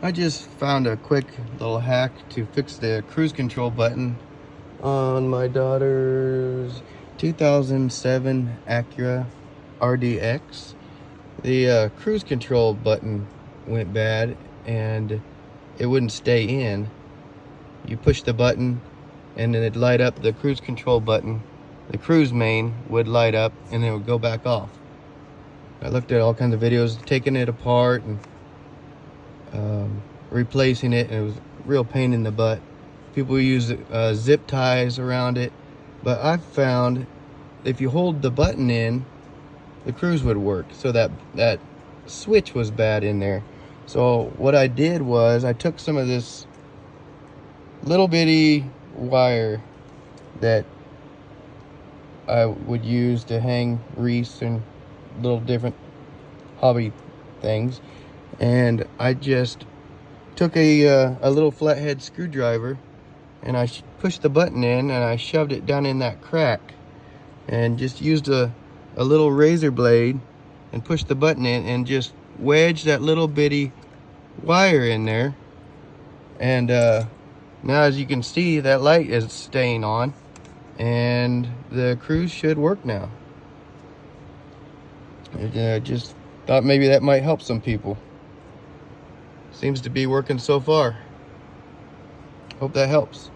I just found a quick little hack to fix the cruise control button on my daughter's 2007 Acura RDX. The cruise control button went bad and it wouldn't stay in. You push the button and then it'd light up the cruise control button. The cruise main would light up and then it would go back off. I looked at all kinds of videos taking it apart and replacing it, and it was a real pain in the butt. People use zip ties around it, but I found if you hold the button in, the cruise would work. So that switch was bad in there. So what I did was I took some of this little bitty wire that I would use to hang wreaths and little different hobby things, and I just took a little flathead screwdriver and I pushed the button in and I shoved it down in that crack and just used a little razor blade and pushed the button in and just wedged that little bitty wire in there. And now, as you can see, that light is staying on and the cruise should work now. I just thought maybe that might help some people. Seems to be working so far. Hope that helps.